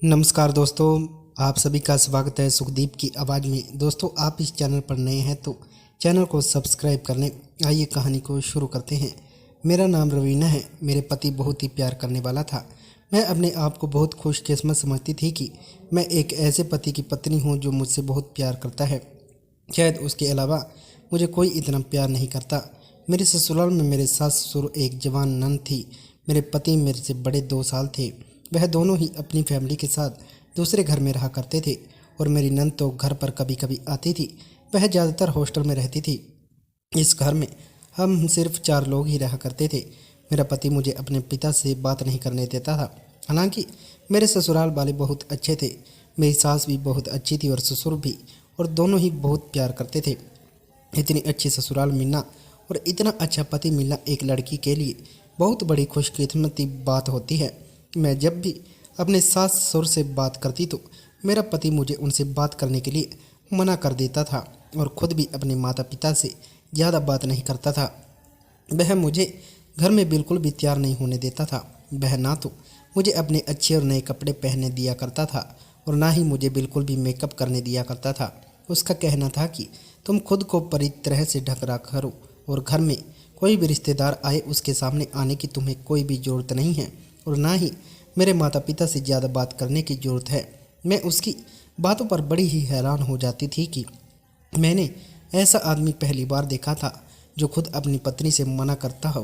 नमस्कार दोस्तों, आप सभी का स्वागत है सुखदीप की आवाज़ में। दोस्तों, आप इस चैनल पर नए हैं तो चैनल को सब्सक्राइब कर लें। आइए कहानी को शुरू करते हैं। मेरा नाम रवीना है। मेरे पति बहुत ही प्यार करने वाला था। मैं अपने आप को बहुत खुशकिस्मत समझती थी कि मैं एक ऐसे पति की पत्नी हूँ जो मुझसे बहुत प्यार करता है। शायद उसके अलावा मुझे कोई इतना प्यार नहीं करता। मेरे ससुराल में मेरे सास ससुर एक जवान नन थी। मेरे पति मेरे से बड़े 2 साल थे। वह दोनों ही अपनी फैमिली के साथ दूसरे घर में रहा करते थे और मेरी नंद तो घर पर कभी कभी आती थी। वह ज़्यादातर हॉस्टल में रहती थी। इस घर में हम सिर्फ 4 लोग ही रहा करते थे। मेरा पति मुझे अपने पिता से बात नहीं करने देता था। हालांकि मेरे ससुराल वाले बहुत अच्छे थे। मेरी सास भी बहुत अच्छी थी और ससुर भी, और दोनों ही बहुत प्यार करते थे। इतनी अच्छी ससुराल मिलना और इतना अच्छा पति मिलना एक लड़की के लिए बहुत बड़ी खुशकिस्मती बात होती है। मैं जब भी अपने सास ससुर से बात करती तो मेरा पति मुझे उनसे बात करने के लिए मना कर देता था और ख़ुद भी अपने माता पिता से ज़्यादा बात नहीं करता था। वह मुझे घर में बिल्कुल भी तैयार नहीं होने देता था। वह ना तो मुझे अपने अच्छे और नए कपड़े पहनने दिया करता था और ना ही मुझे बिल्कुल भी मेकअप करने दिया करता था। उसका कहना था कि तुम खुद को पूरी तरह से ढक रखा करो और घर में कोई भी रिश्तेदार आए उसके सामने आने की तुम्हें कोई भी ज़रूरत नहीं है और ना ही मेरे माता पिता से ज़्यादा बात करने की ज़रूरत है। मैं उसकी बातों पर बड़ी ही हैरान हो जाती थी कि मैंने ऐसा आदमी पहली बार देखा था जो खुद अपनी पत्नी से मना करता हो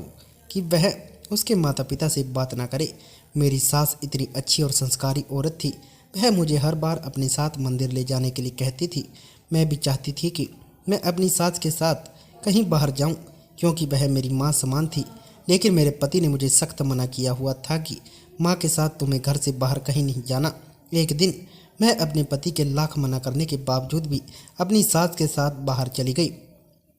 कि वह उसके माता पिता से बात ना करे। मेरी सास इतनी अच्छी और संस्कारी औरत थी। वह मुझे हर बार अपने साथ मंदिर ले जाने के लिए कहती थी। मैं भी चाहती थी कि मैं अपनी सास के साथ कहीं बाहर जाऊं, क्योंकि वह मेरी माँ समान थी। लेकिन मेरे पति ने मुझे सख्त मना किया हुआ था कि माँ के साथ तुम्हें घर से बाहर कहीं नहीं जाना। एक दिन मैं अपने पति के लाख मना करने के बावजूद भी अपनी सास के साथ बाहर चली गई।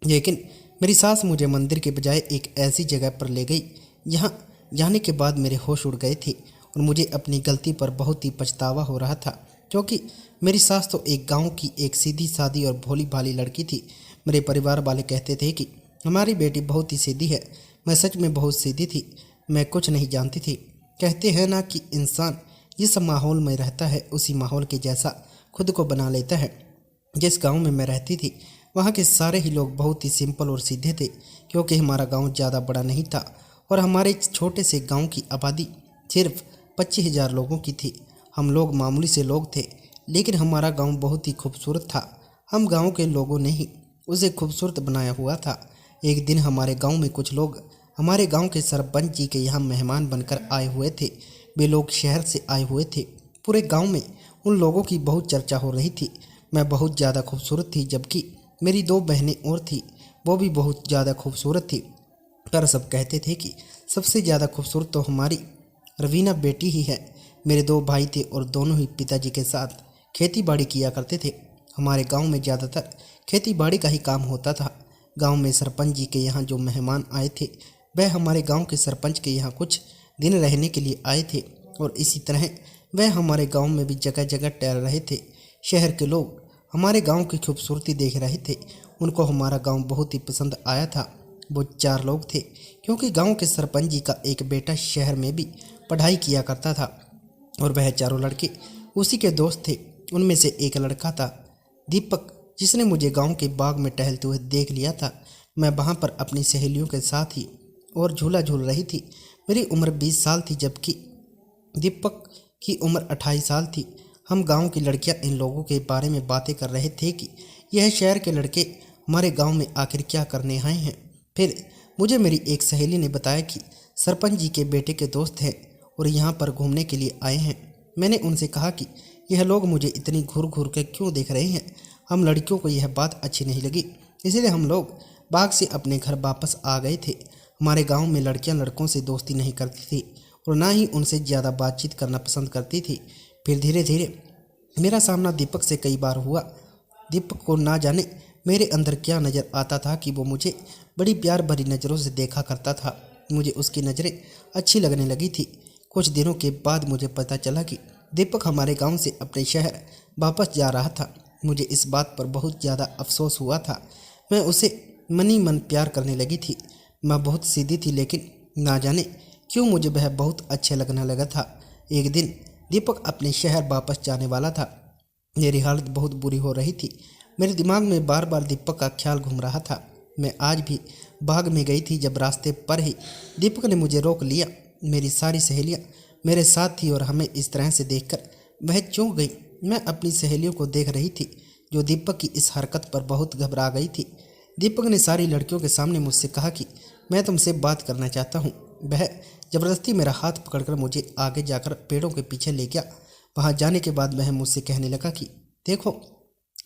लेकिन मेरी सास मुझे मंदिर के बजाय एक ऐसी जगह पर ले गई जहाँ जाने के बाद मेरे होश उड़ गए थे और मुझे अपनी गलती पर बहुत ही पछतावा हो रहा था, क्योंकि मेरी सास तो एक गांव की एक सीधी सादी और भोली भाली लड़की थी। मेरे परिवार वाले कहते थे कि हमारी बेटी बहुत ही सीधी है। मैं सच में बहुत सीधी थी। मैं कुछ नहीं जानती थी। कहते हैं ना कि इंसान जिस माहौल में रहता है उसी माहौल के जैसा खुद को बना लेता है। जिस गांव में मैं रहती थी वहाँ के सारे ही लोग बहुत ही सिंपल और सीधे थे, क्योंकि हमारा गांव ज़्यादा बड़ा नहीं था और हमारे छोटे से गांव की आबादी सिर्फ 25,000 लोगों की थी। हम लोग मामूली से लोग थे, लेकिन हमारा गांव बहुत ही खूबसूरत था। हम गांव के लोगों ने ही उसे खूबसूरत बनाया हुआ था। एक दिन हमारे गांव में कुछ लोग हमारे गांव के सरपंच जी के यहाँ मेहमान बनकर आए हुए थे। वे लोग शहर से आए हुए थे। पूरे गांव में उन लोगों की बहुत चर्चा हो रही थी। मैं बहुत ज़्यादा खूबसूरत थी, जबकि मेरी 2 बहनें और थी, वो भी बहुत ज़्यादा खूबसूरत थी। पर सब कहते थे कि सबसे ज़्यादा खूबसूरत तो हमारी रवीना बेटी ही है। मेरे 2 भाई थे और दोनों ही पिताजी के साथ खेती बाड़ी किया करते थे। हमारे गांव में ज़्यादातर खेती बाड़ी का ही काम होता था। गांव में सरपंच जी के यहाँ जो मेहमान आए थे वह हमारे गांव के सरपंच के यहाँ कुछ दिन रहने के लिए आए थे और इसी तरह वह हमारे गांव में भी जगह जगह टहल रहे थे। शहर के लोग हमारे गांव की खूबसूरती देख रहे थे। उनको हमारा गांव बहुत ही पसंद आया था। वो 4 लोग थे, क्योंकि गांव के सरपंच जी का एक बेटा शहर में भी पढ़ाई किया करता था और वह 4 लड़के उसी के दोस्त थे। उनमें से एक लड़का था दीपक, जिसने मुझे गांव के बाग में टहलते हुए देख लिया था। मैं वहां पर अपनी सहेलियों के साथ ही और झूला झूल रही थी। मेरी उम्र 20 साल थी, जबकि दीपक की उम्र 28 साल थी। हम गांव की लड़कियां इन लोगों के बारे में बातें कर रहे थे कि यह शहर के लड़के हमारे गांव में आखिर क्या करने आए हैं। फिर मुझे मेरी एक सहेली ने बताया कि सरपंच जी के बेटे के दोस्त हैं और यहाँ पर घूमने के लिए आए हैं। मैंने उनसे कहा कि यह लोग मुझे इतनी घूर घूर कर क्यों देख रहे हैं। हम लड़कियों को यह बात अच्छी नहीं लगी, इसलिए हम लोग बाग से अपने घर वापस आ गए थे। हमारे गांव में लड़कियां लड़कों से दोस्ती नहीं करती थी और ना ही उनसे ज़्यादा बातचीत करना पसंद करती थी। फिर धीरे धीरे मेरा सामना दीपक से कई बार हुआ। दीपक को ना जाने मेरे अंदर क्या नज़र आता था कि वो मुझे बड़ी प्यार भरी नज़रों से देखा करता था। मुझे उसकी नज़रें अच्छी लगने लगी थी। कुछ दिनों के बाद मुझे पता चला कि दीपक हमारे गांव से अपने शहर वापस जा रहा था। मुझे इस बात पर बहुत ज़्यादा अफसोस हुआ था। मैं उसे मन ही मन प्यार करने लगी थी। मैं बहुत सीधी थी, लेकिन ना जाने क्यों मुझे वह बहुत अच्छा लगने लगा था। एक दिन दीपक अपने शहर वापस जाने वाला था। मेरी हालत बहुत बुरी हो रही थी। मेरे दिमाग में बार बार दीपक का ख्याल घूम रहा था। मैं आज भी बाग में गई थी जब रास्ते पर ही दीपक ने मुझे रोक लिया। मेरी सारी सहेलियां मेरे साथ थी और हमें इस तरह से देखकर वह चौंक गई। मैं अपनी सहेलियों को देख रही थी जो दीपक की इस हरकत पर बहुत घबरा गई थी। दीपक ने सारी लड़कियों के सामने मुझसे कहा कि मैं तुमसे बात करना चाहता हूँ। वह जबरदस्ती मेरा हाथ पकड़कर मुझे आगे जाकर पेड़ों के पीछे ले गया। वहाँ जाने के बाद वह मुझसे कहने लगा कि देखो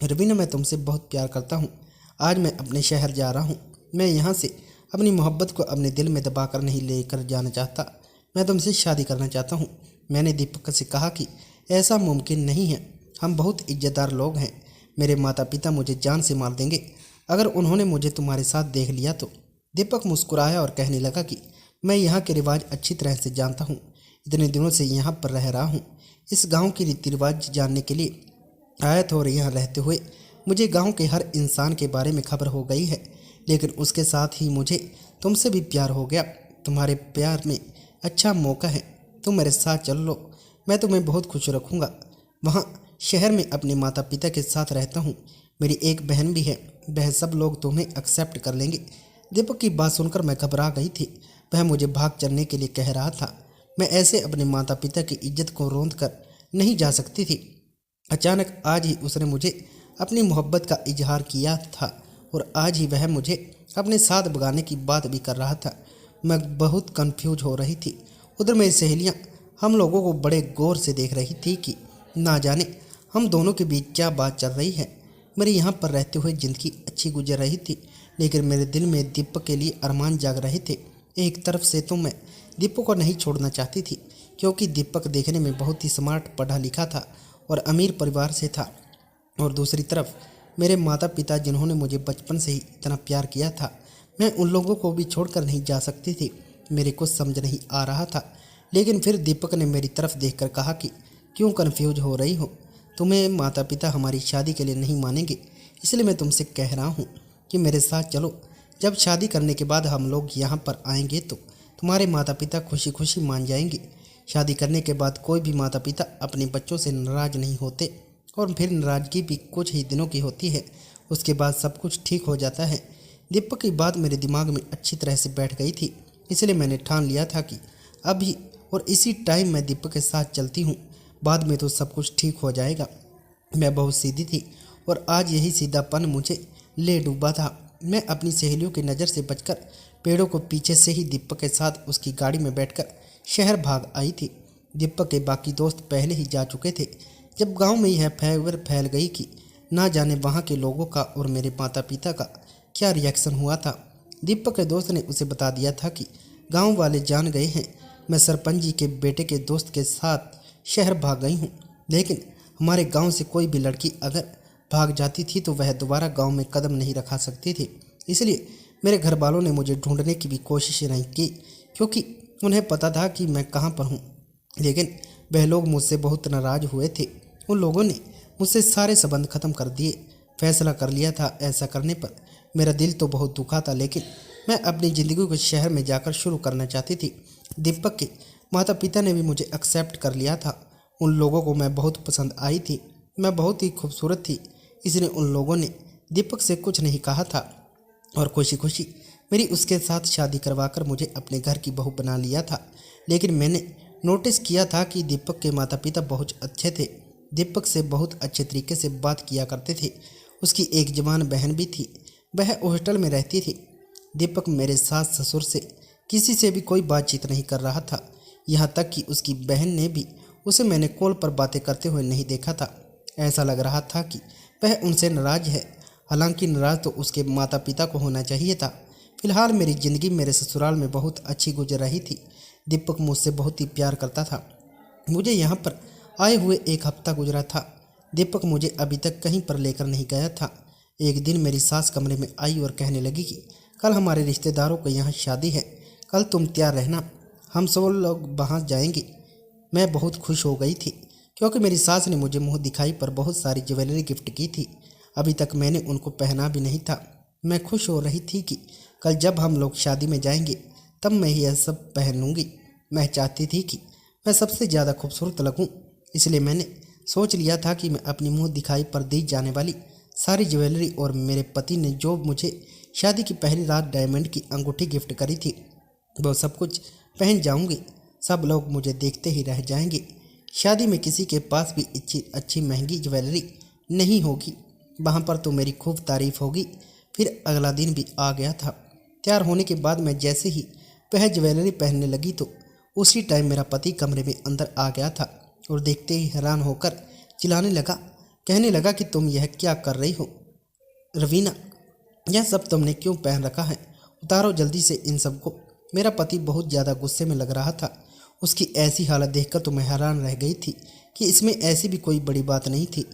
रवीना, मैं तुमसे बहुत प्यार करता हूँ। आज मैं अपने शहर जा रहा हूँ। मैं यहाँ से अपनी मोहब्बत को अपने दिल में दबाकर नहीं लेकर जाना चाहता। मैं तुमसे शादी करना चाहता हूँ। मैंने दीपक से कहा कि ऐसा मुमकिन नहीं है। हम बहुत इज्जतदार लोग हैं। मेरे माता पिता मुझे जान से मार देंगे अगर उन्होंने मुझे तुम्हारे साथ देख लिया तो। दीपक मुस्कुराया और कहने लगा कि मैं यहाँ के रिवाज अच्छी तरह से जानता हूँ। इतने दिनों से यहाँ पर रह रहा हूँ। इस गांव के रीति रिवाज जानने के लिए आया था और यहाँ रहते हुए मुझे गांव के हर इंसान के बारे में खबर हो गई है। लेकिन उसके साथ ही मुझे तुमसे भी प्यार हो गया। तुम्हारे प्यार में अच्छा मौका है। तुम मेरे साथ चल लो। मैं तुम्हें बहुत खुश रखूँगा। वहाँ शहर में अपने माता पिता के साथ रहता हूँ। मेरी एक बहन भी है। वह सब लोग तुम्हें एक्सेप्ट कर लेंगे। दीपक की बात सुनकर मैं घबरा गई थी। वह मुझे भाग चलने के लिए कह रहा था। मैं ऐसे अपने माता पिता की इज्जत को रौंद कर नहीं जा सकती थी। अचानक आज ही उसने मुझे अपनी मोहब्बत का इजहार किया था और आज ही वह मुझे अपने साथ भगाने की बात भी कर रहा था। मैं बहुत कंफ्यूज हो रही थी। उधर मेरी सहेलियां हम लोगों को बड़े गौर से देख रही थी कि ना जाने हम दोनों के बीच क्या बात चल रही है। मेरे यहाँ पर रहते हुए ज़िंदगी अच्छी गुजर रही थी, लेकिन मेरे दिल में दीपक के लिए अरमान जाग रहे थे। एक तरफ से तो मैं दीपक को नहीं छोड़ना चाहती थी क्योंकि दीपक देखने में बहुत ही स्मार्ट, पढ़ा लिखा था और अमीर परिवार से था, और दूसरी तरफ मेरे माता पिता जिन्होंने मुझे बचपन से ही इतना प्यार किया था, मैं उन लोगों को भी छोड़कर नहीं जा सकती थी। मेरे कुछ समझ नहीं आ रहा था। लेकिन फिर दीपक ने मेरी तरफ देखकर कहा कि क्यों कन्फ्यूज हो रही हो? तुम्हें माता पिता हमारी शादी के लिए नहीं मानेंगे, इसलिए मैं तुमसे कह रहा हूँ कि मेरे साथ चलो। जब शादी करने के बाद हम लोग यहाँ पर आएंगे तो तुम्हारे माता पिता खुशी खुशी मान जाएंगे। शादी करने के बाद कोई भी माता पिता अपने बच्चों से नाराज़ नहीं होते, और फिर नाराज़गी भी कुछ ही दिनों की होती है, उसके बाद सब कुछ ठीक हो जाता है। दीपक की बात मेरे दिमाग में अच्छी तरह से बैठ गई थी, इसलिए मैंने ठान लिया था कि अभी और इसी टाइम मैं दीपक के साथ चलती हूँ। बाद में तो सब कुछ ठीक हो जाएगा। मैं बहुत सीधी थी और आज यही सीधापन मुझे ले डूबा था। मैं अपनी सहेलियों की नज़र से बचकर पेड़ों को पीछे से ही दीपक के साथ उसकी गाड़ी में बैठकर शहर भाग आई थी। दीपक के बाकी दोस्त पहले ही जा चुके थे। जब गांव में यह खबर फैल गई कि ना जाने वहां के लोगों का और मेरे माता पिता का क्या रिएक्शन हुआ था। दीपक के दोस्त ने उसे बता दिया था कि गांव वाले जान गए हैं। मैं सरपंच जी के बेटे के दोस्त के साथ शहर भाग गई हूँ, लेकिन हमारे गांव से कोई भी लड़की अगर भाग जाती थी तो वह दोबारा गांव में कदम नहीं रखा सकती थी। इसलिए मेरे घर वालों ने मुझे ढूंढने की भी कोशिश नहीं की, क्योंकि उन्हें पता था कि मैं कहाँ पर हूँ। लेकिन वह लोग मुझसे बहुत नाराज़ हुए थे। उन लोगों ने मुझसे सारे संबंध खत्म कर दिए। फैसला कर लिया था। ऐसा करने पर मेरा दिल तो बहुत दुखा था, लेकिन मैं अपनी ज़िंदगी को शहर में जाकर शुरू करना चाहती थी। दीपक के माता पिता ने भी मुझे एक्सेप्ट कर लिया था। उन लोगों को मैं बहुत पसंद आई थी। मैं बहुत ही खूबसूरत थी, इसलिए उन लोगों ने दीपक से कुछ नहीं कहा था और खुशी खुशी मेरी उसके साथ शादी करवाकर मुझे अपने घर की बहू बना लिया था। लेकिन मैंने नोटिस किया था कि दीपक के माता पिता बहुत अच्छे थे। दीपक से बहुत अच्छे तरीके से बात किया करते थे। उसकी एक जवान बहन भी थी, वह हॉस्टल में रहती थी। दीपक मेरे सास ससुर से किसी से भी कोई बातचीत नहीं कर रहा था, यहाँ तक कि उसकी बहन ने भी उसे मैंने कॉल पर बातें करते हुए नहीं देखा था। ऐसा लग रहा था कि वह उनसे नाराज़ है, हालांकि नाराज़ तो उसके माता पिता को होना चाहिए था। फिलहाल मेरी ज़िंदगी मेरे ससुराल में बहुत अच्छी गुजर रही थी। दीपक मुझसे बहुत ही प्यार करता था। मुझे यहाँ पर आए हुए एक हफ्ता गुजरा था। दीपक मुझे अभी तक कहीं पर लेकर नहीं गया था। एक दिन मेरी सास कमरे में आई और कहने लगी कि कल हमारे रिश्तेदारों को यहाँ शादी है, कल तुम तैयार रहना, हम सब लोग वहाँ जाएंगे। मैं बहुत खुश हो गई थी क्योंकि मेरी सास ने मुझे मुँह दिखाई पर बहुत सारी ज्वेलरी गिफ्ट की थी। अभी तक मैंने उनको पहना भी नहीं था। मैं खुश हो रही थी कि कल जब हम लोग शादी में जाएंगे तब मैं यह सब पहनूंगी। मैं चाहती थी कि मैं सबसे ज़्यादा खूबसूरत लगूं। इसलिए मैंने सोच लिया था कि मैं अपनी मुंह दिखाई पर दी जाने वाली सारी ज्वेलरी और मेरे पति ने जो मुझे शादी की पहली रात डायमंड की अंगूठी गिफ्ट करी थी वो सब कुछ पहन जाऊंगी। सब लोग मुझे देखते ही रह जाएंगे। शादी में किसी के पास भी अच्छी अच्छी महंगी ज्वेलरी नहीं होगी। वहाँ पर तो मेरी खूब तारीफ होगी। फिर अगला दिन भी आ गया था। तैयार होने के बाद मैं जैसे ही वह ज्वेलरी पहनने लगी तो उसी टाइम मेरा पति कमरे में अंदर आ गया था और देखते ही हैरान होकर चिल्लाने लगा, कहने लगा कि तुम यह क्या कर रही हो रवीना, यह सब तुमने क्यों पहन रखा है, उतारो जल्दी से इन सबको। मेरा पति बहुत ज़्यादा गुस्से में लग रहा था। उसकी ऐसी हालत देखकर तो मैं हैरान रह गई थी कि इसमें ऐसी भी कोई बड़ी बात नहीं थी।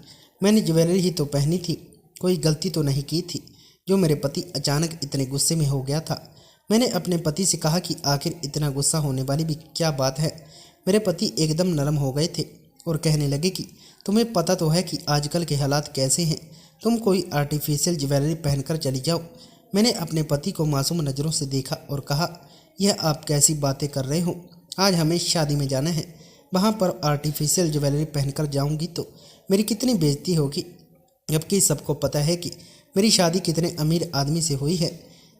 मैंने ज्वेलरी ही तो पहनी थी, कोई गलती तो नहीं की थी जो मेरे पति अचानक इतने गुस्से में हो गया था। मैंने अपने पति से कहा कि आखिर इतना गुस्सा होने वाली भी क्या बात है। मेरे पति एकदम नरम हो गए थे और कहने लगे कि तुम्हें पता तो है कि आजकल के हालात कैसे हैं, तुम कोई आर्टिफिशियल ज्वेलरी पहनकर चली जाओ। मैंने अपने पति को मासूम नज़रों से देखा और कहा, यह आप कैसी बातें कर रहे हो, आज हमें शादी में जाना है, वहाँ पर आर्टिफिशियल ज्वेलरी पहनकर जाऊँगी तो मेरी कितनी बेइज्जती होगी, जबकि सबको पता है कि मेरी शादी कितने अमीर आदमी से हुई है।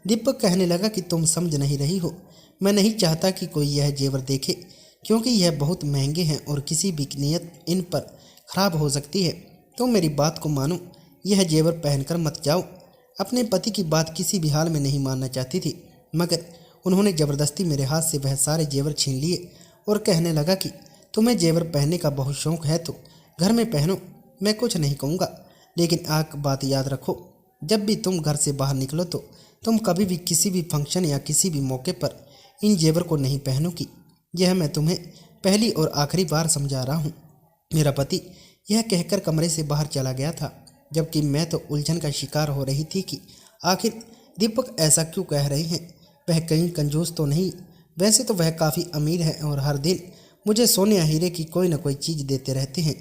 दीपक कहने लगा कि तुम समझ नहीं रही हो, मैं नहीं चाहता कि कोई यह जेवर देखे क्योंकि यह बहुत महंगे हैं और किसी भी नीयत इन पर खराब हो सकती है। तुम मेरी बात को मानो, यह जेवर पहनकर मत जाओ। अपने पति की बात किसी भी हाल में नहीं मानना चाहती थी, मगर उन्होंने ज़बरदस्ती मेरे हाथ से वह सारे जेवर छीन लिए और कहने लगा कि तुम्हें जेवर पहनने का बहुत शौक़ है तो घर में पहनो, मैं कुछ नहीं कहूँगा, लेकिन एक बात याद रखो, जब भी तुम घर से बाहर निकलो तो तुम कभी भी किसी भी फंक्शन या किसी भी मौके पर इन जेवर को नहीं पहनोगी। यह मैं तुम्हें पहली और आखिरी बार समझा रहा हूँ। मेरा पति यह कहकर कमरे से बाहर चला गया था, जबकि मैं तो उलझन का शिकार हो रही थी कि आखिर दीपक ऐसा क्यों कह रहे हैं। वह कहीं कंजूस तो नहीं, वैसे तो वह काफ़ी अमीर है और हर दिन मुझे सोने या हीरे की कोई ना कोई चीज़ देते रहते हैं।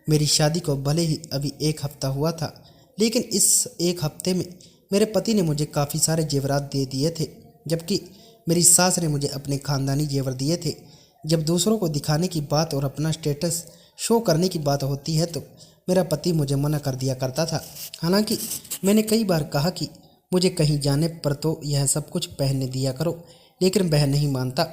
मेरी शादी को भले ही अभी एक हफ्ता हुआ था, लेकिन इस एक हफ्ते में मेरे पति ने मुझे काफ़ी सारे जेवरात दे दिए थे, जबकि मेरी सास ने मुझे अपने ख़ानदानी जेवर दिए थे। जब दूसरों को दिखाने की बात और अपना स्टेटस शो करने की बात होती है तो मेरा पति मुझे मना कर दिया करता था। हालांकि मैंने कई बार कहा कि मुझे कहीं जाने पर तो यह सब कुछ पहनने दिया करो, लेकिन वह नहीं मानता।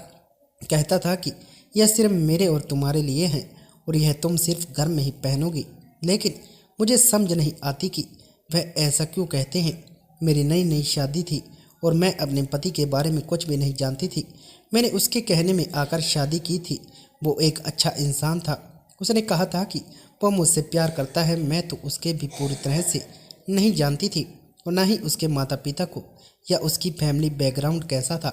कहता था कि यह सिर्फ मेरे और तुम्हारे लिए है और यह तुम सिर्फ घर में ही पहनोगी। लेकिन मुझे समझ नहीं आती कि वह ऐसा क्यों कहते हैं। मेरी नई नई शादी थी और मैं अपने पति के बारे में कुछ भी नहीं जानती थी। मैंने उसके कहने में आकर शादी की थी। वो एक अच्छा इंसान था। उसने कहा था कि वह मुझसे प्यार करता है। मैं तो उसके भी पूरी तरह से नहीं जानती थी और ना ही उसके माता पिता को या उसकी फैमिली बैकग्राउंड कैसा था।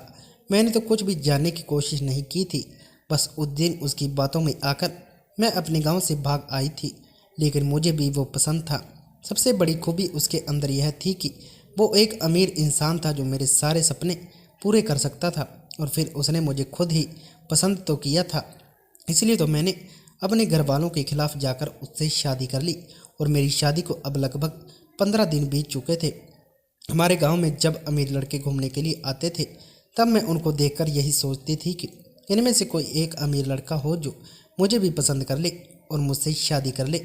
मैंने तो कुछ भी जानने की कोशिश नहीं की थी। बस उस दिन उसकी बातों में आकर मैं अपने गांव से भाग आई थी, लेकिन मुझे भी वो पसंद था। सबसे बड़ी खूबी उसके अंदर यह थी कि वो एक अमीर इंसान था जो मेरे सारे सपने पूरे कर सकता था। और फिर उसने मुझे खुद ही पसंद तो किया था, इसलिए तो मैंने अपने घर वालों के खिलाफ जाकर उससे शादी कर ली। और मेरी शादी को अब लगभग 15 दिन बीत चुके थे। हमारे गांव में जब अमीर लड़के घूमने के लिए आते थे तब मैं उनको देखकर यही सोचती थी कि इनमें से कोई एक अमीर लड़का हो जो मुझे भी पसंद कर ले और मुझसे शादी कर ले,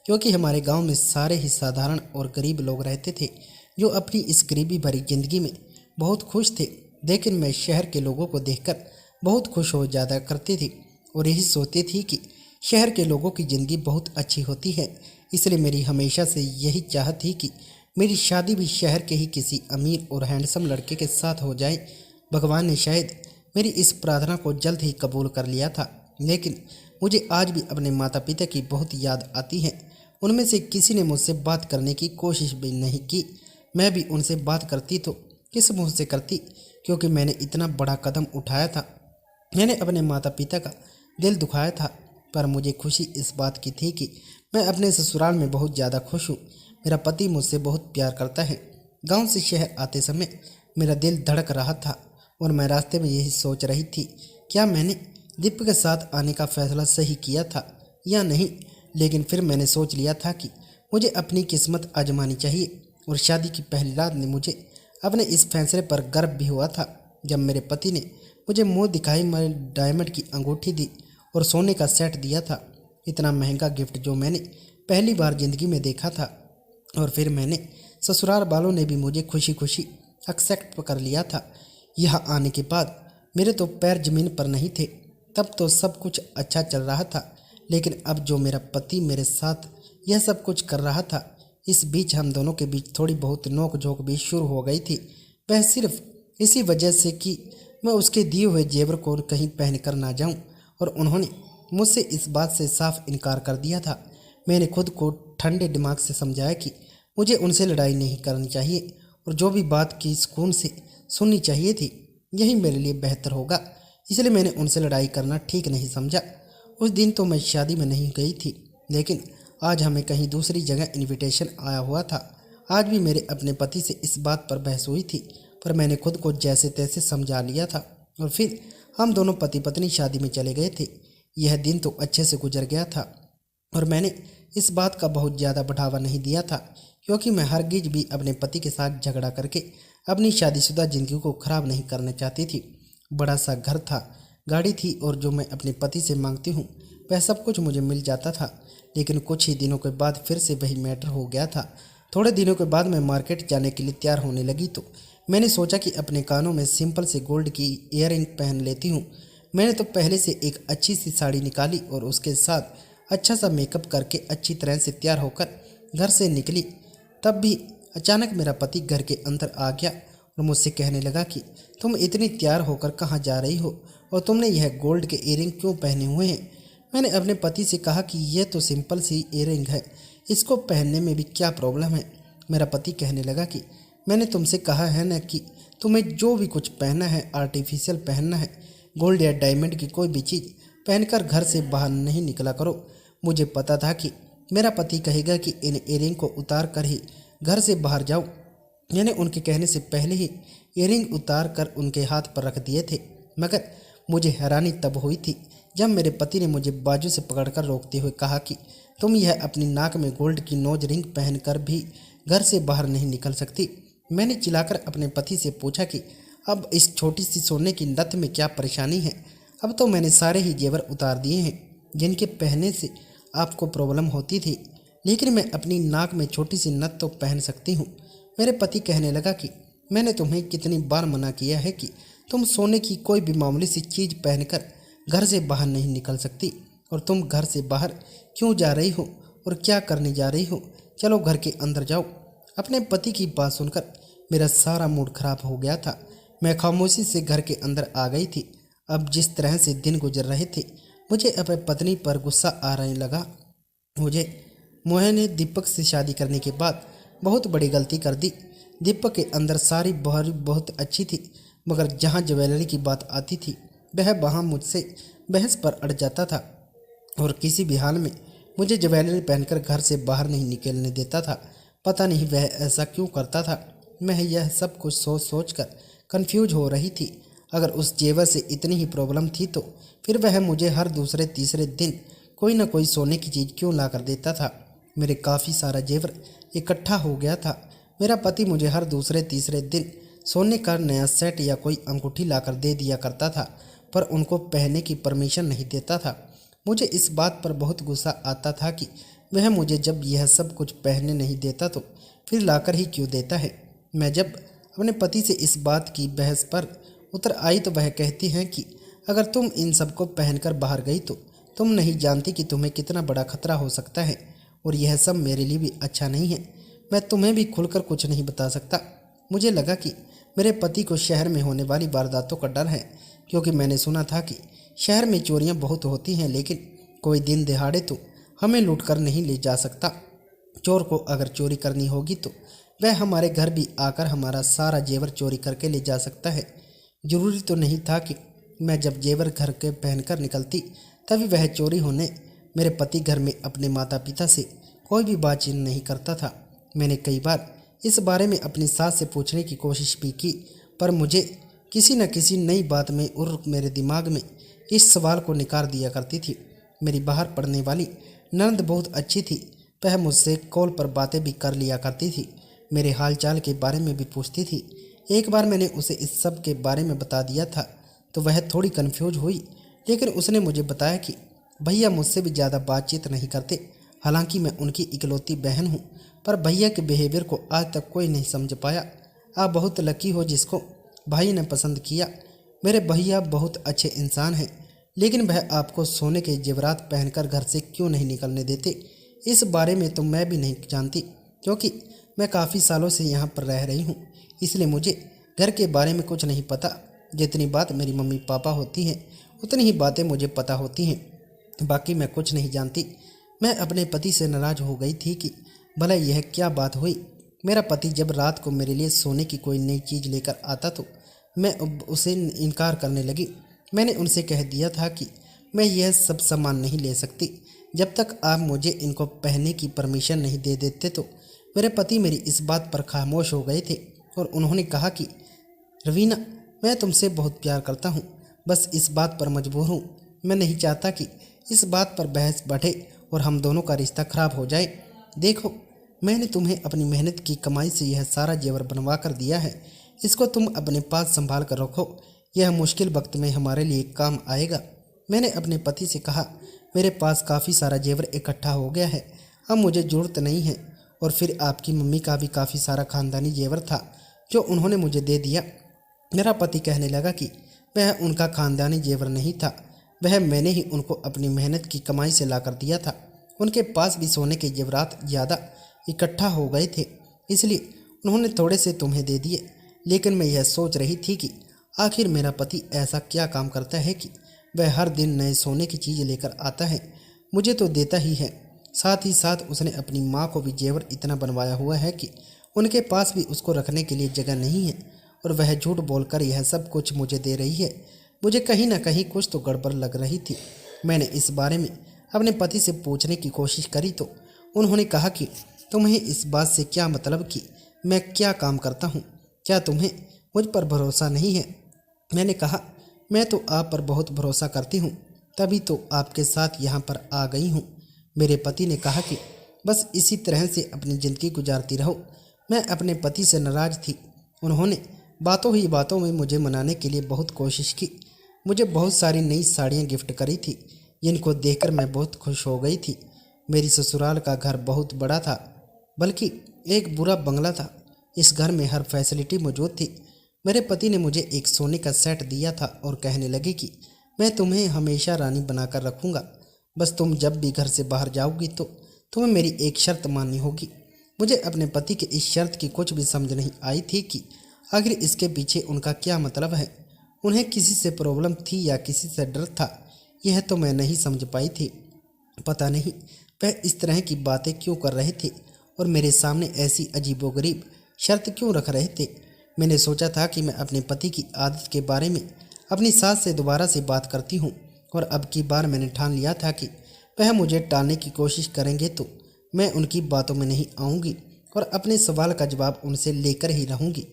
क्योंकि हमारे गांव में सारे ही साधारण और गरीब लोग रहते थे जो अपनी इस गरीबी भरी ज़िंदगी में बहुत खुश थे। लेकिन मैं शहर के लोगों को देखकर बहुत खुश हो जाया करती थी और यही सोचती थी कि शहर के लोगों की ज़िंदगी बहुत अच्छी होती है। इसलिए मेरी हमेशा से यही चाहत थी कि मेरी शादी भी शहर के ही किसी अमीर और हैंडसम लड़के के साथ हो जाए। भगवान ने शायद मेरी इस प्रार्थना को जल्द ही कबूल कर लिया था। लेकिन मुझे आज भी अपने माता पिता की बहुत याद आती है। उनमें से किसी ने मुझसे बात करने की कोशिश भी नहीं की। मैं भी उनसे बात करती तो किस मुँह से करती, क्योंकि मैंने इतना बड़ा कदम उठाया था। मैंने अपने माता पिता का दिल दुखाया था, पर मुझे खुशी इस बात की थी कि मैं अपने ससुराल में बहुत ज़्यादा खुश हूँ। मेरा पति मुझसे बहुत प्यार करता है। गांव से शहर आते समय मेरा दिल धड़क रहा था और मैं रास्ते में यही सोच रही थी, क्या मैंने दीपक के साथ आने का फैसला सही किया था या नहीं। लेकिन फिर मैंने सोच लिया था कि मुझे अपनी किस्मत आजमानी चाहिए। और शादी की पहली रात ने मुझे अपने इस फैसले पर गर्व भी हुआ था। जब मेरे पति ने मुझे मुँह दिखाई डायमंड की अंगूठी दी और सोने का सेट दिया था, इतना महंगा गिफ्ट जो मैंने पहली बार ज़िंदगी में देखा था। और फिर मैंने ससुराल वालों ने भी मुझे खुशी खुशी एक्सेप्ट कर लिया था। यहाँ आने के बाद मेरे तो पैर ज़मीन पर नहीं थे। तब तो सब कुछ अच्छा चल रहा था, लेकिन अब जो मेरा पति मेरे साथ यह सब कुछ कर रहा था, इस बीच हम दोनों के बीच थोड़ी बहुत नोक झोंक भी शुरू हो गई थी। वह सिर्फ इसी वजह से कि मैं उसके दिए हुए जेवर को कहीं पहन कर ना जाऊं, और उन्होंने मुझसे इस बात से साफ इनकार कर दिया था। मैंने खुद को ठंडे दिमाग से समझाया कि मुझे उनसे लड़ाई नहीं करनी चाहिए और जो भी बात की सुकून से सुननी चाहिए थी, यही मेरे लिए बेहतर होगा। इसलिए मैंने उनसे लड़ाई करना ठीक नहीं समझा। उस दिन तो मैं शादी में नहीं गई थी, लेकिन आज हमें कहीं दूसरी जगह इनविटेशन आया हुआ था। आज भी मेरे अपने पति से इस बात पर बहस हुई थी, पर मैंने खुद को जैसे तैसे समझा लिया था और फिर हम दोनों पति पत्नी शादी में चले गए थे। यह दिन तो अच्छे से गुजर गया था और मैंने इस बात का बहुत ज़्यादा बढ़ावा नहीं दिया था, क्योंकि मैं हरगिज भी अपने पति के साथ झगड़ा करके अपनी शादीशुदा ज़िंदगी को ख़राब नहीं करना चाहती थी। बड़ा सा घर था, गाड़ी थी और जो मैं अपने पति से मांगती हूँ वह सब कुछ मुझे मिल जाता था। लेकिन कुछ ही दिनों के बाद फिर से वही मैटर हो गया था। थोड़े दिनों के बाद मैं मार्केट जाने के लिए तैयार होने लगी तो मैंने सोचा कि अपने कानों में सिंपल से गोल्ड की ईयररिंग पहन लेती हूँ। मैंने तो पहले से एक अच्छी सी साड़ी निकाली और उसके साथ अच्छा सा मेकअप करके अच्छी तरह से तैयार होकर घर से निकली। तब भी अचानक मेरा पति घर के अंदर आ गया और मुझसे कहने लगा कि तुम इतनी तैयार होकर कहाँ जा रही हो और तुमने यह गोल्ड के ईयररिंग क्यों पहने हुए हैं। मैंने अपने पति से कहा कि यह तो सिंपल सी ईयररिंग है, इसको पहनने में भी क्या प्रॉब्लम है। मेरा पति कहने लगा कि मैंने तुमसे कहा है ना कि तुम्हें जो भी कुछ पहनना है आर्टिफिशियल पहनना है, गोल्ड या डायमंड की कोई भी चीज़ पहनकर घर से बाहर नहीं निकला करो। मुझे पता था कि मेरा पति कहेगा कि इन ईयररिंग को उतार कर ही घर से बाहर जाओ। मैंने उनके कहने से पहले ही ईयररिंग उतार कर उनके हाथ पर रख दिए थे, मगर मुझे हैरानी तब हुई थी जब मेरे पति ने मुझे बाजू से पकड़कर रोकते हुए कहा कि तुम यह अपनी नाक में गोल्ड की नोज रिंग पहनकर भी घर से बाहर नहीं निकल सकती। मैंने चिल्लाकर अपने पति से पूछा कि अब इस छोटी सी सोने की नथ में क्या परेशानी है। अब तो मैंने सारे ही जेवर उतार दिए हैं जिनके पहनने से आपको प्रॉब्लम होती थी, लेकिन मैं अपनी नाक में छोटी सी नथ तो पहन सकती हूँ। मेरे पति कहने लगा कि मैंने तुम्हें कितनी बार मना किया है कि तुम सोने की कोई भी मामूली सी चीज़ पहनकर घर से बाहर नहीं निकल सकती, और तुम घर से बाहर क्यों जा रही हो और क्या करने जा रही हो। चलो घर के अंदर जाओ। अपने पति की बात सुनकर मेरा सारा मूड खराब हो गया था। मैं खामोशी से घर के अंदर आ गई थी। अब जिस तरह से दिन गुजर रहे थे, मुझे अपने पत्नी पर गुस्सा आ रहे लगा। मोहन ने दीपक से शादी करने के बाद बहुत बड़ी गलती कर दी। दीपक के अंदर सारी बहारी बहुत अच्छी थी, मगर जहाँ ज्वेलरी की बात आती थी वह वहाँ मुझसे बहस पर अड़ जाता था और किसी भी हाल में मुझे ज्वेलरी पहनकर घर से बाहर नहीं निकलने देता था। पता नहीं वह ऐसा क्यों करता था। मैं यह सब कुछ सोच सोच कर कन्फ्यूज हो रही थी। अगर उस जेवर से इतनी ही प्रॉब्लम थी तो फिर वह मुझे हर दूसरे तीसरे दिन कोई ना कोई सोने की चीज़ क्यों ला कर देता था। मेरे काफ़ी सारा जेवर इकट्ठा हो गया था। मेरा पति मुझे हर दूसरे तीसरे दिन सोने का नया सेट या कोई अंगूठी लाकर दे दिया करता था, पर उनको पहनने की परमिशन नहीं देता था। मुझे इस बात पर बहुत गुस्सा आता था कि वह मुझे जब यह सब कुछ पहनने नहीं देता तो फिर लाकर ही क्यों देता है। मैं जब अपने पति से इस बात की बहस पर उतर आई तो वह कहती हैं कि अगर तुम इन सबको पहनकर बाहर गई तो तुम नहीं जानती कि तुम्हें कितना बड़ा खतरा हो सकता है, और यह सब मेरे लिए भी अच्छा नहीं है। मैं तुम्हें भी खुलकर कुछ नहीं बता सकता। मुझे लगा कि मेरे पति को शहर में होने वाली वारदातों का डर है, क्योंकि मैंने सुना था कि शहर में चोरियां बहुत होती हैं, लेकिन कोई दिन दिहाड़े तो हमें लूट कर नहीं ले जा सकता। चोर को अगर चोरी करनी होगी तो वह हमारे घर भी आकर हमारा सारा जेवर चोरी करके ले जा सकता है। जरूरी तो नहीं था कि मैं जब जेवर घर के पहनकर निकलती तभी वह चोरी होने। मेरे पति घर में अपने माता पिता से कोई भी बातचीत नहीं करता था। मैंने कई बार इस बारे में अपनी सास से पूछने की कोशिश भी की, पर मुझे किसी न किसी नई बात में और मेरे दिमाग में इस सवाल को निकाल दिया करती थी। मेरी बाहर पढ़ने वाली ननद बहुत अच्छी थी। वह मुझसे कॉल पर बातें भी कर लिया करती थी, मेरे हालचाल के बारे में भी पूछती थी। एक बार मैंने उसे इस सब के बारे में बता दिया था तो वह थोड़ी कन्फ्यूज हुई, लेकिन उसने मुझे बताया कि भैया मुझसे भी ज़्यादा बातचीत नहीं करते, हालांकि मैं उनकी इकलौती बहन हूँ, पर भैया के बिहेवियर को आज तक कोई नहीं समझ पाया। आप बहुत लकी हो जिसको भाई ने पसंद किया। मेरे भैया बहुत अच्छे इंसान हैं, लेकिन वह आपको सोने के जेवरात पहनकर घर से क्यों नहीं निकलने देते, इस बारे में तो मैं भी नहीं जानती, क्योंकि मैं काफ़ी सालों से यहाँ पर रह रही हूँ, इसलिए मुझे घर के बारे में कुछ नहीं पता। जितनी बात मेरी मम्मी पापा होती हैं उतनी ही बातें मुझे पता होती हैं, बाकी मैं कुछ नहीं जानती। मैं अपने पति से नाराज़ हो गई थी कि भला यह क्या बात हुई। मेरा पति जब रात को मेरे लिए सोने की कोई नई चीज़ लेकर आता तो मैं उसे इनकार करने लगी। मैंने उनसे कह दिया था कि मैं यह सब सामान नहीं ले सकती जब तक आप मुझे इनको पहनने की परमिशन नहीं दे देते। तो मेरे पति मेरी इस बात पर खामोश हो गए थे और उन्होंने कहा कि रवीना, मैं तुमसे बहुत प्यार करता हूँ, बस इस बात पर मजबूर हूँ। मैं नहीं चाहता कि इस बात पर बहस बढ़े और हम दोनों का रिश्ता खराब हो जाए। देखो, मैंने तुम्हें अपनी मेहनत की कमाई से यह सारा जेवर बनवा कर दिया है, इसको तुम अपने पास संभाल कर रखो, यह मुश्किल वक्त में हमारे लिए काम आएगा। मैंने अपने पति से कहा, मेरे पास काफ़ी सारा जेवर इकट्ठा हो गया है, अब मुझे ज़रूरत नहीं है। और फिर आपकी मम्मी का भी काफ़ी सारा ख़ानदानी जेवर था जो उन्होंने मुझे दे दिया। मेरा पति कहने लगा कि वह उनका ख़ानदानी जेवर नहीं था, वह मैंने ही उनको अपनी मेहनत की कमाई से ला कर दिया था। उनके पास भी सोने के जेवरात ज़्यादा इकट्ठा हो गए थे, इसलिए उन्होंने थोड़े से तुम्हें दे दिए। लेकिन मैं यह सोच रही थी कि आखिर मेरा पति ऐसा क्या काम करता है कि वह हर दिन नए सोने की चीज़ लेकर आता है, मुझे तो देता ही है, साथ ही साथ उसने अपनी माँ को भी जेवर इतना बनवाया हुआ है कि उनके पास भी उसको रखने के लिए जगह नहीं है, और वह झूठ बोलकर यह सब कुछ मुझे दे रही है। मुझे कहीं ना कहीं कुछ तो गड़बड़ लग रही थी। मैंने इस बारे में अपने पति से पूछने की कोशिश करी तो उन्होंने कहा कि तुम्हें इस बात से क्या मतलब कि मैं क्या काम करता हूँ, क्या तुम्हें मुझ पर भरोसा नहीं है। मैंने कहा, मैं तो आप पर बहुत भरोसा करती हूँ, तभी तो आपके साथ यहाँ पर आ गई हूँ। मेरे पति ने कहा कि बस इसी तरह से अपनी ज़िंदगी गुजारती रहो। मैं अपने पति से नाराज़ थी। उन्होंने बातों ही बातों में मुझे मनाने के लिए बहुत कोशिश की, मुझे बहुत सारी नई साड़ियाँ गिफ्ट करी थी, जिनको देखकर मैं बहुत खुश हो गई थी। मेरी ससुराल का घर बहुत बड़ा था, बल्कि एक बुरा बंगला था। इस घर में हर फैसिलिटी मौजूद थी। मेरे पति ने मुझे एक सोने का सेट दिया था और कहने लगे कि मैं तुम्हें हमेशा रानी बनाकर रखूँगा, बस तुम जब भी घर से बाहर जाओगी तो तुम्हें मेरी एक शर्त माननी होगी। मुझे अपने पति के इस शर्त की कुछ भी समझ नहीं आई थी कि आखिर इसके पीछे उनका क्या मतलब है। उन्हें किसी से प्रॉब्लम थी या किसी से डर था, यह तो मैं नहीं समझ पाई थी। पता नहीं वह इस तरह की बातें क्यों कर रहे थे और मेरे सामने ऐसी अजीबोगरीब शर्त क्यों रख रहे थे। मैंने सोचा था कि मैं अपने पति की आदत के बारे में अपनी सास से दोबारा से बात करती हूँ, और अब की बार मैंने ठान लिया था कि वह मुझे टालने की कोशिश करेंगे तो मैं उनकी बातों में नहीं आऊँगी और अपने सवाल का जवाब उनसे लेकर ही रहूँगी।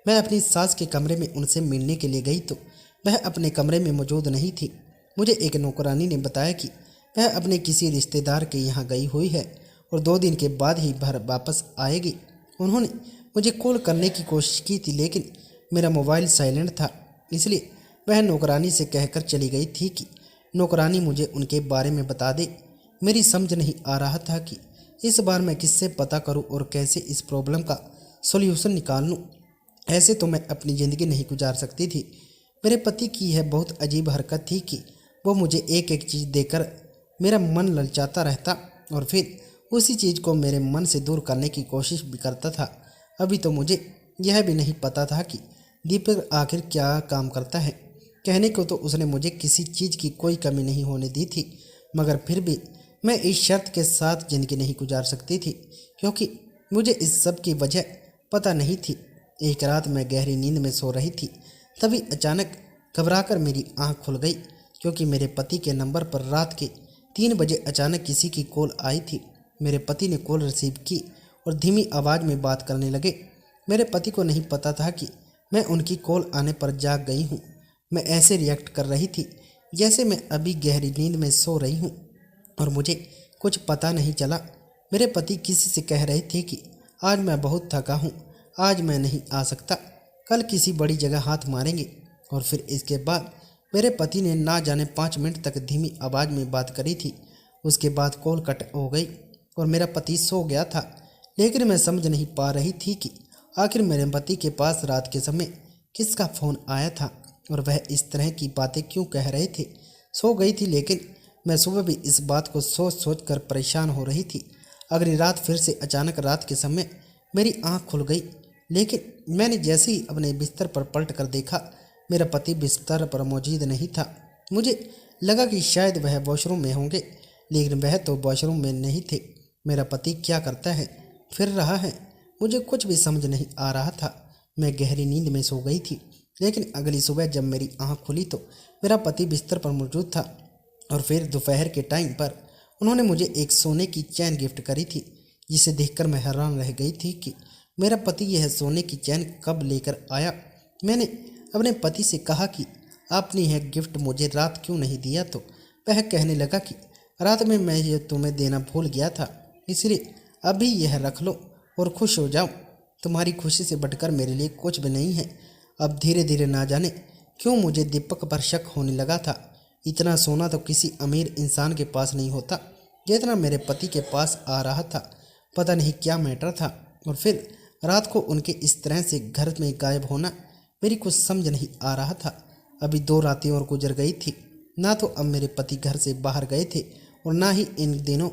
मैं अपनी सास के कमरे में उनसे मिलने के लिए गई तो वह अपने कमरे में मौजूद नहीं थी। मुझे एक नौकरानी ने बताया कि वह अपने किसी रिश्तेदार के यहाँ गई हुई है और 2 दिन के बाद ही घर वापस आएगी। उन्होंने मुझे कॉल करने की कोशिश की थी, लेकिन मेरा मोबाइल साइलेंट था, इसलिए वह नौकरानी से कहकर चली गई थी कि नौकरानी मुझे उनके बारे में बता दे। मेरी समझ नहीं आ रहा था कि इस बार मैं किससे पता करूं और कैसे इस प्रॉब्लम का सॉल्यूशन निकाल लूं। ऐसे तो मैं अपनी ज़िंदगी नहीं गुजार सकती थी। मेरे पति की यह बहुत अजीब हरकत थी कि वो मुझे एक एक चीज़ देकर मेरा मन ललचाता रहता और फिर उसी चीज़ को मेरे मन से दूर करने की कोशिश भी करता था। अभी तो मुझे यह भी नहीं पता था कि दीपक आखिर क्या काम करता है। कहने को तो उसने मुझे किसी चीज़ की कोई कमी नहीं होने दी थी, मगर फिर भी मैं इस शर्त के साथ ज़िंदगी नहीं गुजार सकती थी, क्योंकि मुझे इस सब की वजह पता नहीं थी। एक रात मैं गहरी नींद में सो रही थी, तभी अचानक घबराकर मेरी आंख खुल गई, क्योंकि मेरे पति के नंबर पर रात के 3 बजे अचानक किसी की कॉल आई थी। मेरे पति ने कॉल रिसीव की और धीमी आवाज़ में बात करने लगे। मेरे पति को नहीं पता था कि मैं उनकी कॉल आने पर जाग गई हूँ। मैं ऐसे रिएक्ट कर रही थी जैसे मैं अभी गहरी नींद में सो रही हूँ और मुझे कुछ पता नहीं चला। मेरे पति किसी से कह रहे थे कि आज मैं बहुत थका हूँ, आज मैं नहीं आ सकता, कल किसी बड़ी जगह हाथ मारेंगे। और फिर इसके बाद मेरे पति ने ना जाने 5 मिनट तक धीमी आवाज़ में बात करी थी। उसके बाद कॉल कट हो गई और मेरा पति सो गया था। लेकिन मैं समझ नहीं पा रही थी कि आखिर मेरे पति के पास रात के समय किसका फ़ोन आया था और वह इस तरह की बातें क्यों कह रहे थे। सो गई थी, लेकिन मैं सुबह भी इस बात को सोच सोच कर परेशान हो रही थी। अगली रात फिर से अचानक रात के समय मेरी आंख खुल गई, लेकिन मैंने जैसे ही अपने बिस्तर पर पलट कर देखा, मेरा पति बिस्तर पर मौजूद नहीं था। मुझे लगा कि शायद वह वॉशरूम में होंगे, लेकिन वह तो वॉशरूम में नहीं थे। मेरा पति क्या करता है, फिर रहा है, मुझे कुछ भी समझ नहीं आ रहा था। मैं गहरी नींद में सो गई थी, लेकिन अगली सुबह जब मेरी आंख खुली तो मेरा पति बिस्तर पर मौजूद था और फिर दोपहर के टाइम पर उन्होंने मुझे एक सोने की चैन गिफ्ट करी थी, जिसे देखकर मैं हैरान रह गई थी कि मेरा पति यह सोने की चैन कब लेकर आया। मैंने अपने पति से कहा कि आपने यह गिफ्ट मुझे रात क्यों नहीं दिया, तो वह कहने लगा कि रात में मैं यह तुम्हें देना भूल गया था, इसलिए अभी यह रख लो और खुश हो जाओ। तुम्हारी खुशी से बढ़कर मेरे लिए कुछ भी नहीं है। अब धीरे धीरे ना जाने क्यों मुझे दीपक पर शक होने लगा था। इतना सोना तो किसी अमीर इंसान के पास नहीं होता जितना मेरे पति के पास आ रहा था। पता नहीं क्या मैटर था, और फिर रात को उनके इस तरह से घर में गायब होना मेरी कुछ समझ नहीं आ रहा था। अभी 2 रातें और गुजर गई थी। ना तो अब मेरे पति घर से बाहर गए थे और ना ही इन दिनों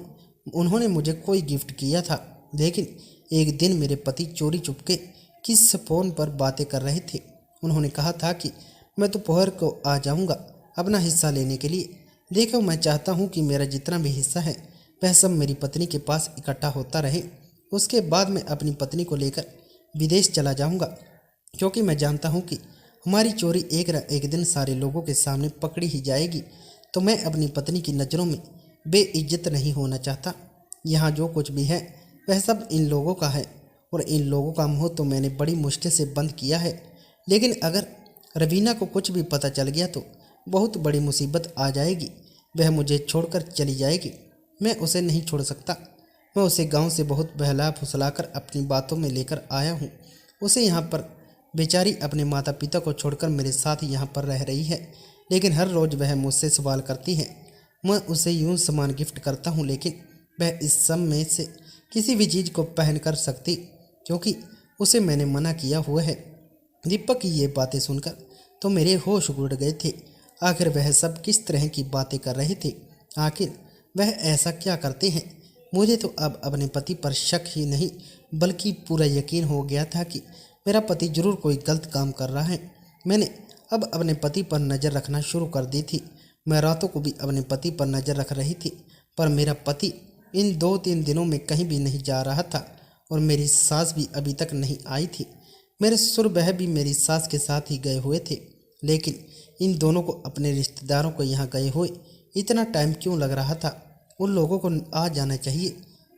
उन्होंने मुझे कोई गिफ्ट किया था। लेकिन एक दिन मेरे पति चोरी चुपके किस फ़ोन पर बातें कर रहे थे। उन्होंने कहा था कि मैं दोपहर को आ जाऊंगा अपना हिस्सा लेने के लिए। देखो, मैं चाहता हूं कि मेरा जितना भी हिस्सा है वह सब मेरी पत्नी के पास इकट्ठा होता रहे। उसके बाद मैं अपनी पत्नी को लेकर विदेश चला जाऊंगा, क्योंकि मैं जानता हूं कि हमारी चोरी एक न एक दिन सारे लोगों के सामने पकड़ी ही जाएगी। तो मैं अपनी पत्नी की नज़रों में बेइज्जत नहीं होना चाहता। यहाँ जो कुछ भी है वह सब इन लोगों का है, और इन लोगों का मुंह तो मैंने बड़ी मुश्किल से बंद किया है। लेकिन अगर रवीना को कुछ भी पता चल गया तो बहुत बड़ी मुसीबत आ जाएगी। वह मुझे छोड़कर चली जाएगी। मैं उसे नहीं छोड़ सकता। मैं उसे गांव से बहुत बहला फुसलाकर अपनी बातों में लेकर आया हूँ। उसे यहाँ पर बेचारी अपने माता पिता को छोड़कर मेरे साथ यहाँ पर रह रही है, लेकिन हर रोज़ वह मुझसे सवाल करती है। मैं उसे यूं सामान गिफ्ट करता हूँ, लेकिन वह इस सब में से किसी भी चीज़ को पहन कर सकती, क्योंकि उसे मैंने मना किया हुआ है। दीपक की ये बातें सुनकर तो मेरे होश उड़ गए थे। आखिर वह सब किस तरह की बातें कर रहे थे? आखिर वह ऐसा क्या करते हैं? मुझे तो अब अपने पति पर शक ही नहीं बल्कि पूरा यकीन हो गया था कि मेरा पति जरूर कोई गलत काम कर रहा है। मैंने अब अपने पति पर नज़र रखना शुरू कर दी थी। मैं रातों को भी अपने पति पर नज़र रख रही थी, पर मेरा पति इन 2-3 दिनों में कहीं भी नहीं जा रहा था, और मेरी सास भी अभी तक नहीं आई थी। मेरे ससुर बह भी मेरी सास के साथ ही गए हुए थे, लेकिन इन दोनों को अपने रिश्तेदारों को यहाँ गए हुए इतना टाइम क्यों लग रहा था? उन लोगों को आ जाना चाहिए।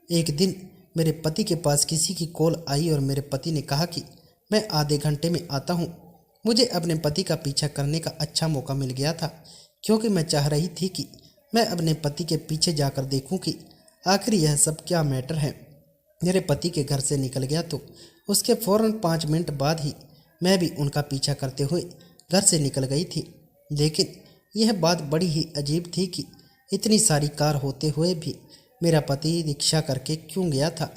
एक दिन मेरे पति के पास किसी की कॉल आई और मेरे पति ने कहा कि मैं आधे घंटे में आता हूँ। मुझे अपने पति का पीछा करने का अच्छा मौका मिल गया था, क्योंकि मैं चाह रही थी कि मैं अपने पति के पीछे जाकर देखूं कि आखिर यह सब क्या मैटर है। मेरे पति के घर से निकल गया तो उसके फ़ौरन 5 मिनट बाद ही मैं भी उनका पीछा करते हुए घर से निकल गई थी। लेकिन यह बात बड़ी ही अजीब थी कि इतनी सारी कार होते हुए भी मेरा पति रिक्शा करके क्यों गया था।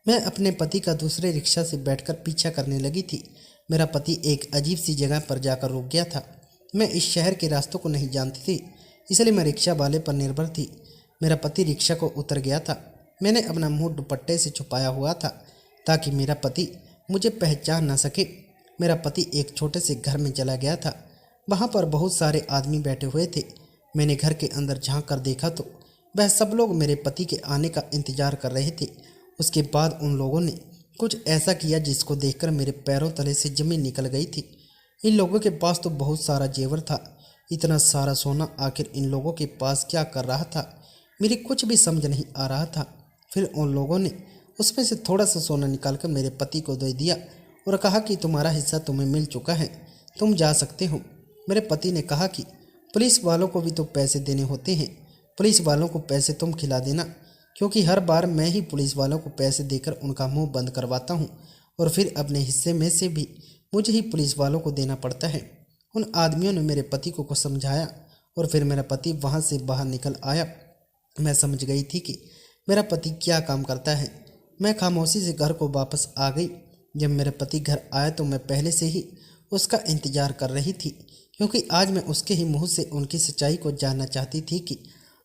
मैं अपने पति का दूसरे रिक्शा से बैठकर पीछा करने लगी थी। मेरा पति एक अजीब सी जगह पर जाकर रुक गया था। मैं इस शहर के रास्तों को नहीं जानती थी, इसलिए मैं रिक्शा वाले पर निर्भर थी। मेरा पति रिक्शा को उतर गया था। मैंने अपना मुंह दुपट्टे से छुपाया हुआ था ताकि मेरा पति मुझे पहचान न सके। मेरा पति एक छोटे से घर में चला गया था। वहाँ पर बहुत सारे आदमी बैठे हुए थे। मैंने घर के अंदर झांक कर देखा तो वह सब लोग मेरे पति के आने का इंतजार कर रहे थे। उसके बाद उन लोगों ने कुछ ऐसा किया जिसको देखकर मेरे पैरों तले से ज़मीन निकल गई थी। इन लोगों के पास तो बहुत सारा जेवर था। इतना सारा सोना आखिर इन लोगों के पास क्या कर रहा था? मेरी कुछ भी समझ नहीं आ रहा था। फिर उन लोगों ने उसमें से थोड़ा सा सोना निकालकर मेरे पति को दे दिया और कहा कि तुम्हारा हिस्सा तुम्हें मिल चुका है, तुम जा सकते हो। मेरे पति ने कहा कि पुलिस वालों को भी तो पैसे देने होते हैं, पुलिस वालों को पैसे तुम खिला देना, क्योंकि हर बार मैं ही पुलिस वालों को पैसे देकर उनका मुंह बंद करवाता हूँ और फिर अपने हिस्से में से भी मुझे ही पुलिस वालों को देना पड़ता है। उन आदमियों ने मेरे पति को कुछ समझाया और फिर मेरा पति वहाँ से बाहर निकल आया। मैं समझ गई थी कि मेरा पति क्या काम करता है। मैं खामोशी से घर को वापस आ गई। जब मेरे पति घर आया तो मैं पहले से ही उसका इंतजार कर रही थी, क्योंकि आज मैं उसके ही मुंह से उनकी सच्चाई को जानना चाहती थी कि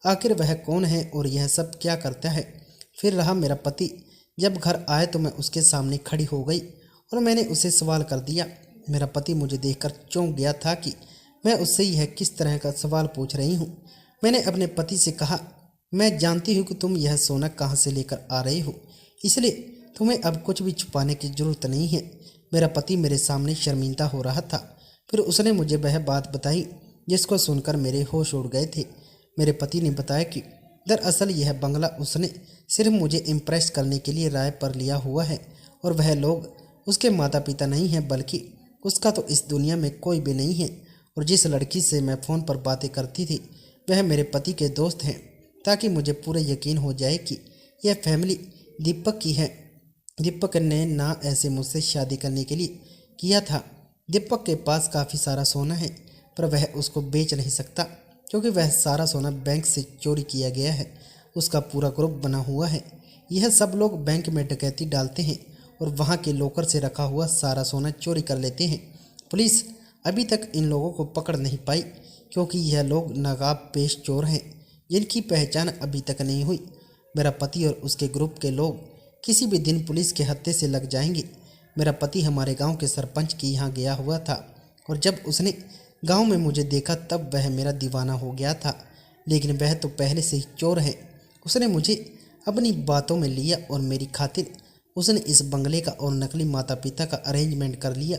आखिर वह कौन है और यह सब क्या करता है। फिर रहा मेरा पति। जब घर आए तो मैं उसके सामने खड़ी हो गई और मैंने उसे सवाल कर दिया। मेरा पति मुझे देखकर चौंक गया था कि मैं उससे यह किस तरह का सवाल पूछ रही हूँ। मैंने अपने पति से कहा, मैं जानती हूँ कि तुम यह सोना कहाँ से लेकर आ रही हो, इसलिए तुम्हें अब कुछ भी छुपाने की जरूरत नहीं है। मेरा पति मेरे सामने शर्मिंदा हो रहा था। फिर उसने मुझे वह बात बताई जिसको सुनकर मेरे होश उड़ गए थे। मेरे पति ने बताया कि दरअसल यह बंगला उसने सिर्फ मुझे इम्प्रेस करने के लिए राय पर लिया हुआ है और वह लोग उसके माता पिता नहीं हैं, बल्कि उसका तो इस दुनिया में कोई भी नहीं है। और जिस लड़की से मैं फ़ोन पर बातें करती थी वह मेरे पति के दोस्त हैं, ताकि मुझे पूरा यकीन हो जाए कि यह फैमिली दीपक की है। दीपक ने ना ऐसे मुझसे शादी करने के लिए किया था। दीपक के पास काफ़ी सारा सोना है, पर वह उसको बेच नहीं सकता, क्योंकि वह सारा सोना बैंक से चोरी किया गया है। उसका पूरा ग्रुप बना हुआ है। यह सब लोग बैंक में डकैती डालते हैं और वहाँ के लॉकर से रखा हुआ सारा सोना चोरी कर लेते हैं। पुलिस अभी तक इन लोगों को पकड़ नहीं पाई, क्योंकि यह लोग नकाब पेश चोर हैं जिनकी पहचान अभी तक नहीं हुई। मेरा पति और उसके ग्रुप के लोग किसी भी दिन पुलिस के हत्थे से लग जाएंगे। मेरा पति हमारे गांव के सरपंच के यहाँ गया हुआ था और जब उसने गांव में मुझे देखा तब वह मेरा दीवाना हो गया था। लेकिन वह तो पहले से ही चोर है। उसने मुझे अपनी बातों में लिया और मेरी खातिर उसने इस बंगले का और नकली माता पिता का अरेंजमेंट कर लिया,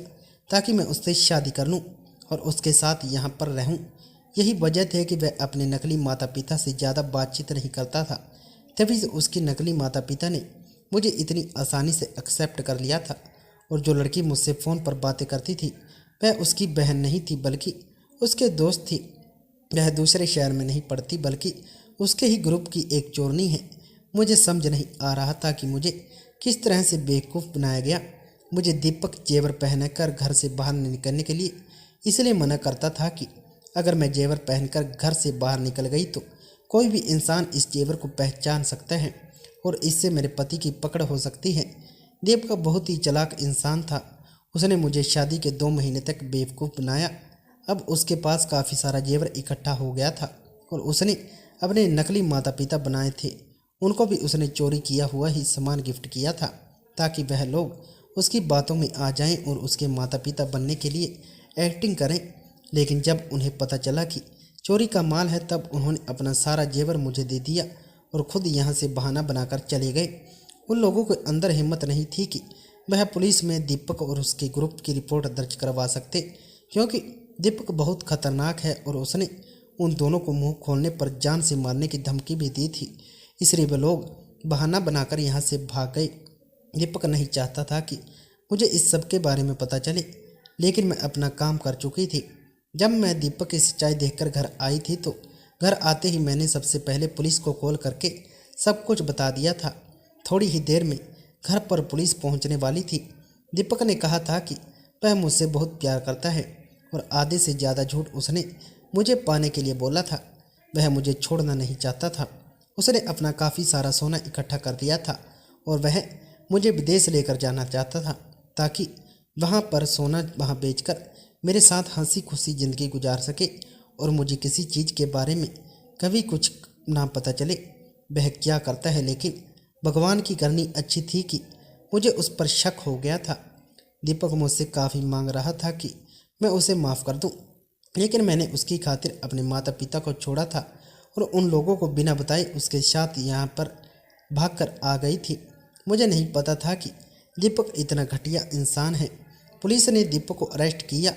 ताकि मैं उससे शादी कर लूँ और उसके साथ यहाँ पर रहूँ। यही वजह थी कि वह अपने नकली माता पिता से ज़्यादा बातचीत नहीं करता था। तभी से उसके नकली माता पिता ने मुझे इतनी आसानी से एक्सेप्ट कर लिया था। और जो लड़की मुझसे फ़ोन पर बातें करती थी वह उसकी बहन नहीं थी, बल्कि उसके दोस्त थी। वह दूसरे शहर में नहीं पढ़ती, बल्कि उसके ही ग्रुप की एक चोरनी है। मुझे समझ नहीं आ रहा था कि मुझे किस तरह से बेवकूफ़ बनाया गया। मुझे दीपक जेवर पहनकर घर से बाहर निकलने के लिए इसलिए मना करता था कि अगर मैं जेवर पहनकर घर से बाहर निकल गई तो कोई भी इंसान इस जेवर को पहचान सकता है और इससे मेरे पति की पकड़ हो सकती है। दीपक बहुत ही चालाक इंसान था। उसने मुझे शादी के 2 महीने तक बेवकूफ़ बनाया। अब उसके पास काफ़ी सारा जेवर इकट्ठा हो गया था और उसने अपने नकली माता पिता बनाए थे। उनको भी उसने चोरी किया हुआ ही सामान गिफ्ट किया था, ताकि वह लोग उसकी बातों में आ जाएं और उसके माता पिता बनने के लिए एक्टिंग करें। लेकिन जब उन्हें पता चला कि चोरी का माल है तब उन्होंने अपना सारा जेवर मुझे दे दिया और ख़ुद यहाँ से बहाना बनाकर चले गए। उन लोगों के अंदर हिम्मत नहीं थी कि वह पुलिस में दीपक और उसके ग्रुप की रिपोर्ट दर्ज करवा सकते, क्योंकि दीपक बहुत खतरनाक है और उसने उन दोनों को मुंह खोलने पर जान से मारने की धमकी भी दी थी। इसलिए वे लोग बहाना बनाकर यहाँ से भाग गए। दीपक नहीं चाहता था कि मुझे इस सब के बारे में पता चले, लेकिन मैं अपना काम कर चुकी थी। जब मैं दीपक की सच्चाई देखकर घर आई थी तो घर आते ही मैंने सबसे पहले पुलिस को कॉल करके सब कुछ बता दिया था। थोड़ी ही देर में घर पर पुलिस पहुंचने वाली थी। दीपक ने कहा था कि वह मुझसे बहुत प्यार करता है और आधे से ज़्यादा झूठ उसने मुझे पाने के लिए बोला था। वह मुझे छोड़ना नहीं चाहता था। उसने अपना काफ़ी सारा सोना इकट्ठा कर दिया था और वह मुझे विदेश लेकर जाना चाहता था, ताकि वहाँ पर सोना वहाँ बेचकर मेरे साथ हंसी खुशी ज़िंदगी गुजार सके और मुझे किसी चीज़ के बारे में कभी कुछ ना पता चले वह क्या करता है। लेकिन भगवान की करनी अच्छी थी कि मुझे उस पर शक हो गया था। दीपक मुझसे काफ़ी मांग रहा था कि मैं उसे माफ़ कर दूं, लेकिन मैंने उसकी खातिर अपने माता पिता को छोड़ा था और उन लोगों को बिना बताए उसके साथ यहाँ पर भागकर आ गई थी। मुझे नहीं पता था कि दीपक इतना घटिया इंसान है। पुलिस ने दीपक को अरेस्ट किया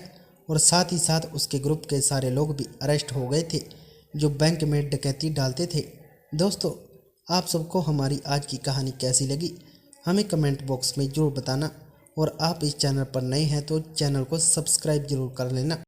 और साथ ही साथ उसके ग्रुप के सारे लोग भी अरेस्ट हो गए थे जो बैंक में डकैती डालते थे। दोस्तों, आप सबको हमारी आज की कहानी कैसी लगी हमें कमेंट बॉक्स में ज़रूर बताना और आप इस चैनल पर नए हैं तो चैनल को सब्सक्राइब जरूर कर लेना।